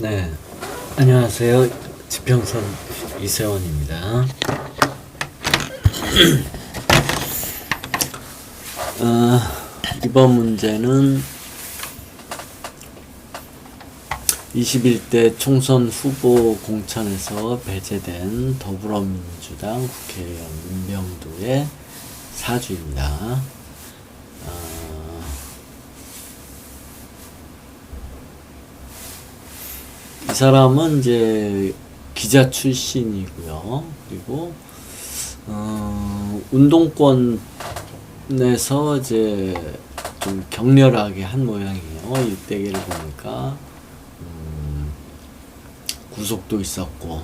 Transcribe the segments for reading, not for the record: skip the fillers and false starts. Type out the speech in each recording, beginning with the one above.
네, 안녕하세요. 지평선 이세원입니다. 이번 문제는 21대 총선 후보 공천에서 배제된 더불어민주당 국회의원 민병두의 사주입니다. 이 사람은 이제 기자 출신이고요. 그리고 운동권에서 이제 좀 격렬하게 한 모양이에요. 일대기를 보니까 구속도 있었고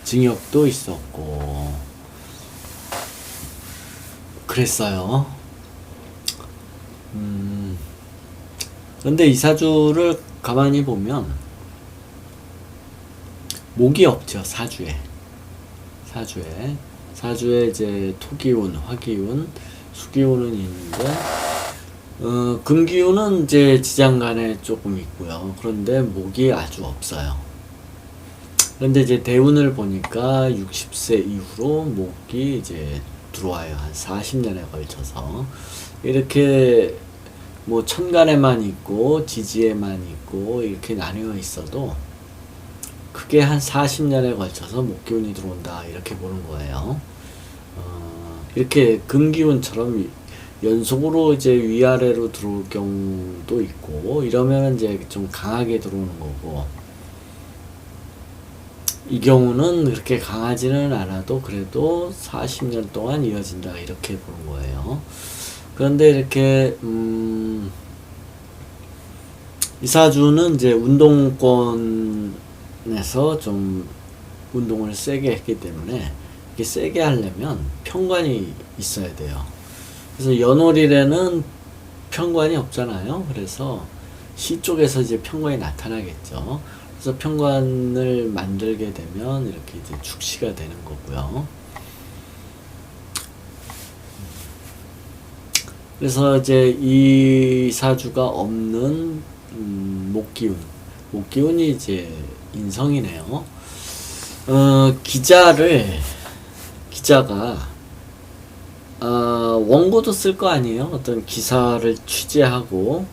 징역도 있었고 그랬어요. 그런데 이 사주를 가만히 보면 목이 없죠. 사주에 이제 토기운, 화기운, 수기운은 있는데 금기운은 이제 지장간에 조금 있고요. 그런데 목이 아주 없어요. 그런데 이제 대운을 보니까 60세 이후로 목이 이제 들어와요. 한 40년에 걸쳐서 이렇게 뭐 천간에만 있고 지지에만 있고 이렇게 나뉘어 있어도 그게 한 40년에 걸쳐서 목기운이 들어온다 이렇게 보는 거예요. 이렇게 금기운처럼 연속으로 이제 위아래로 들어올 경우도 있고 이러면 이제 좀 강하게 들어오는 거고, 이 경우는 그렇게 강하지는 않아도 그래도 40년 동안 이어진다 이렇게 보는 거예요. 그런데 이렇게 이 사주는 이제 운동권에서 좀 운동을 세게 했기 때문에 이게 세게 하려면 편관이 있어야 돼요. 그래서 연월일에는 편관이 없잖아요. 그래서 시 쪽에서 이제 편관이 나타나겠죠. 그래서 편관을 만들게 되면 이렇게 이제 축시가 되는 거고요. 그래서 이제 이 사주가 없는 목기운이 이제 인성이네요. 기자가 원고도 쓸 거 아니에요. 어떤 기사를 취재하고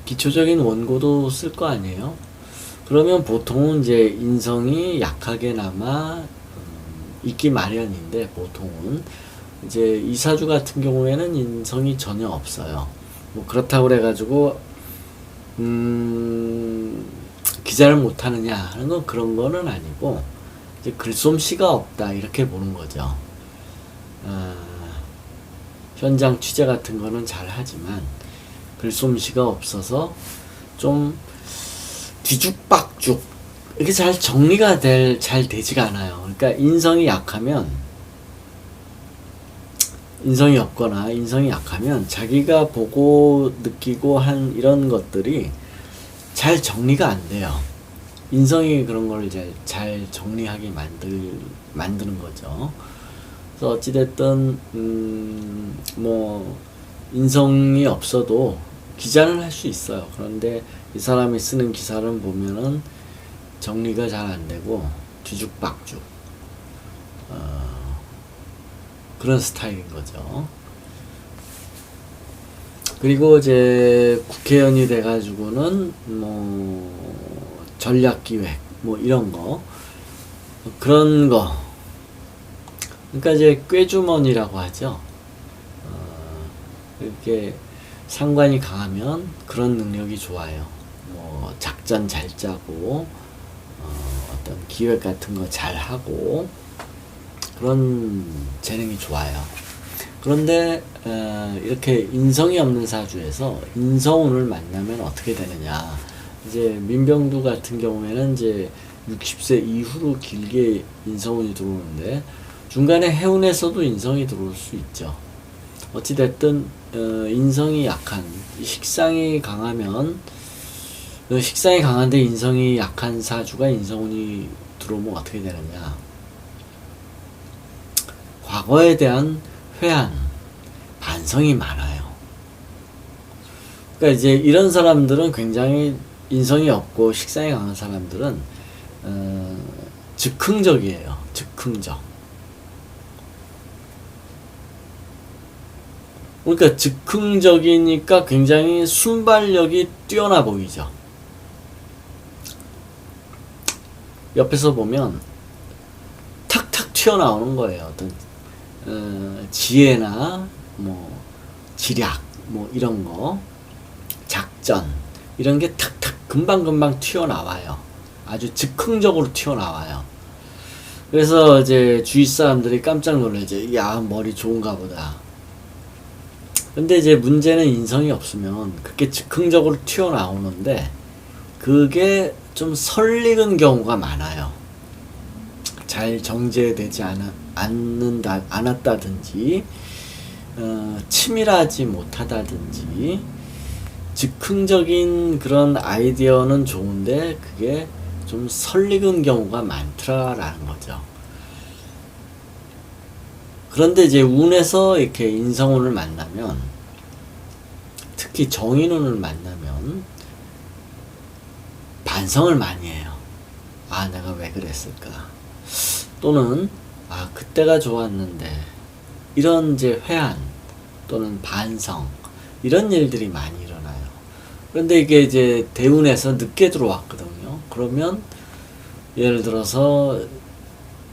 기초적인 원고도 쓸 거 아니에요. 그러면 보통은 이제 인성이 약하게나마 있기 마련인데, 보통은 이제 이 사주 같은 경우에는 인성이 전혀 없어요. 뭐 그렇다고 그래가지고 기자를 못하느냐 하는 건 그런 거는 아니고, 이제 글솜씨가 없다 이렇게 보는 거죠. 현장 취재 같은 거는 잘 하지만 글솜씨가 없어서 좀 뒤죽박죽 이렇게 잘 정리가 잘 되지가 않아요. 그러니까 인성이 없거나 인성이 약하면 자기가 보고 느끼고 한 이런 것들이 잘 정리가 안 돼요. 인성이 그런 걸 잘 정리하게 만드는 거죠. 그래서 어찌됐든 뭐 인성이 없어도 기자는 할 수 있어요. 그런데 이 사람이 쓰는 기사를 보면은 정리가 잘 안 되고 뒤죽박죽 그런 스타일인 거죠. 그리고 이제 국회의원이 돼가지고는 뭐 전략기획 뭐 이런 거, 그런 거, 그러니까 이제 꾀주머니라고 하죠. 이렇게 상관이 강하면 그런 능력이 좋아요. 뭐 작전 잘 짜고 어떤 기획 같은 거 잘 하고 그런 재능이 좋아요. 그런데 이렇게 인성이 없는 사주에서 인성운을 만나면 어떻게 되느냐. 이제 민병두 같은 경우에는 이제 60세 이후로 길게 인성운이 들어오는데, 중간에 해운에서도 인성이 들어올 수 있죠. 어찌됐든 인성이 약한, 식상이 강한데 인성이 약한 사주가 인성운이 들어오면 어떻게 되느냐. 과거에 대한 회한, 반성이 많아요. 그러니까 이제 이런 사람들은 굉장히 인성이 없고 식상이 강한 사람들은 즉흥적이에요. 즉흥적. 그러니까 즉흥적이니까 굉장히 순발력이 뛰어나 보이죠. 옆에서 보면 탁탁 튀어나오는 거예요. 어떤 지혜나 뭐 지략 뭐 이런 거, 작전 이런 게 탁탁 금방금방 튀어나와요. 아주 즉흥적으로 튀어나와요. 그래서 이제 주위 사람들이 깜짝 놀라죠. 야, 머리 좋은가 보다. 근데 이제 문제는 인성이 없으면 그게 즉흥적으로 튀어나오는데 그게 좀 설익은 경우가 많아요. 잘 정제되지 않았다든지 치밀하지 못하다든지 즉흥적인 그런 아이디어는 좋은데 그게 좀 설익은 경우가 많더라라는 거죠. 그런데 이제 운에서 이렇게 인성운을 만나면, 특히 정인운을 만나면 반성을 많이 해요. 아, 내가 왜 그랬을까? 또는 아, 그때가 좋았는데, 이런 이제 회한 또는 반성 이런 일들이 많이 일어나요. 그런데 이게 이제 대운에서 늦게 들어왔거든요. 그러면 예를 들어서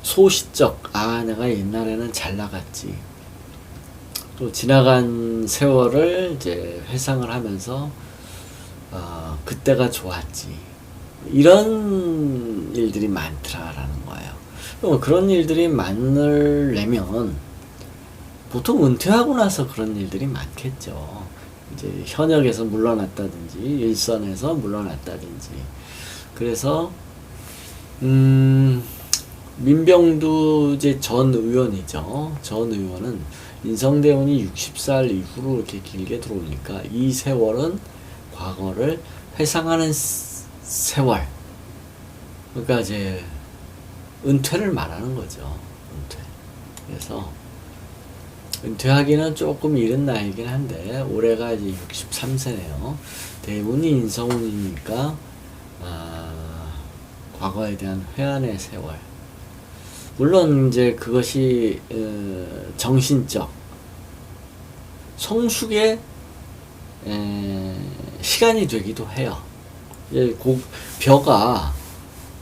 소시적, 아, 내가 옛날에는 잘 나갔지. 또 지나간 세월을 이제 회상을 하면서 그때가 좋았지. 이런 일들이 많더라라는 거예요. 그럼 그런 일들이 많으려면 보통 은퇴하고 나서 그런 일들이 많겠죠. 이제 현역에서 물러났다든지 일선에서 물러났다든지. 그래서 민병두 이제 전 의원이죠. 전 의원은 인성대운이 60살 이후로 이렇게 길게 들어오니까 이 세월은 과거를 회상하는 세월. 그러니까 이제 은퇴를 말하는 거죠. 은퇴. 그래서 은퇴하기는 조금 이른 나이긴 한데 올해가 이제 63세네요. 대운이 인성운이니까 과거에 대한 회한의 세월. 물론 이제 그것이 정신적 성숙의 시간이 되기도 해요. 이제 벼가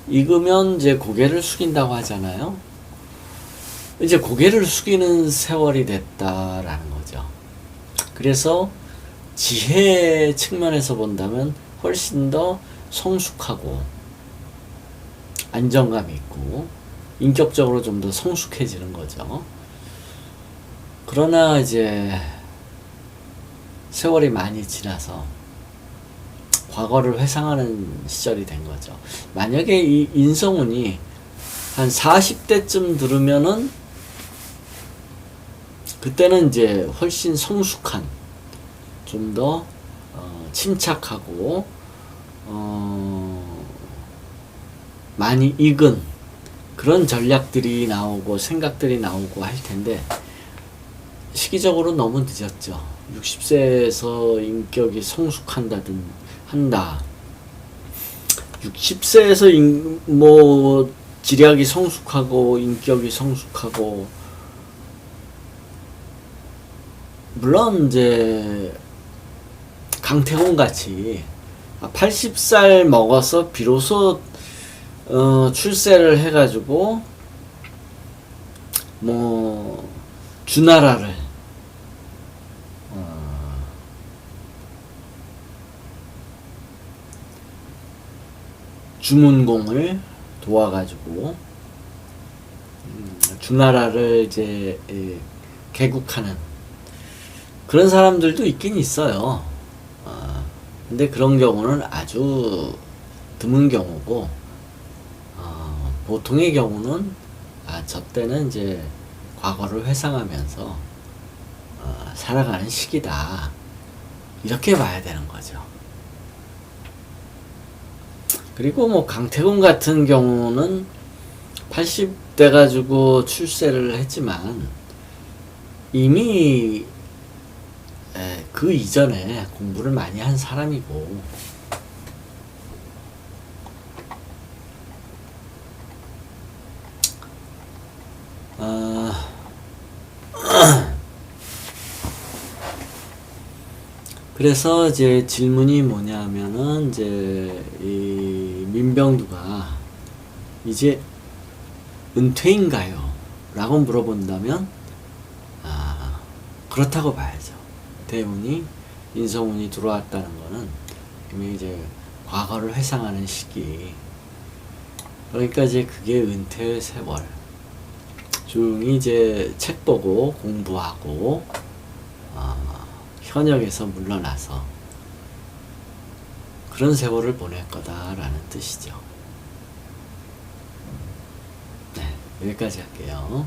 익으면 이제 고개를 숙인다고 하잖아요. 이제 고개를 숙이는 세월이 됐다라는 거죠. 그래서 지혜 측면에서 본다면 훨씬 더 성숙하고 안정감이 있고 인격적으로 좀 더 성숙해지는 거죠. 그러나 이제 세월이 많이 지나서 과거를 회상하는 시절이 된 거죠. 만약에 이 인성운이 한 40대쯤 들으면은 그때는 이제 훨씬 성숙한, 좀 더 침착하고 많이 익은 그런 전략들이 나오고 생각들이 나오고 할 텐데 시기적으로 너무 늦었죠. 60세에서 인격이 성숙한다든 한다. 60세에서 뭐 지략이 성숙하고 인격이 성숙하고 물론 이제 강태공 같이 80살 먹어서 비로소 출세를 해가지고 뭐 주나라를 주문공을 도와가지고 주나라를 이제 개국하는 그런 사람들도 있긴 있어요. 근데 그런 경우는 아주 드문 경우고 보통의 경우는 저 때는 이제 과거를 회상하면서 살아가는 시기다 이렇게 봐야 되는 거죠. 그리고 뭐 강태공 같은 경우는 80대 가지고 출세를 했지만 이미 그 이전에 공부를 많이 한 사람이고 그래서 이제 질문이 뭐냐면은 이제 이 민병두가 이제 은퇴인가요? 라고 물어본다면 그렇다고 봐야죠. 대운이 인성운이 들어왔다는 거는 이미 이제 과거를 회상하는 시기. 그러니까 이제 그게 은퇴의 세월. 조용히 이제 책 보고 공부하고 현역에서 물러나서 그런 세월을 보낼 거다라는 뜻이죠. 네, 여기까지 할게요.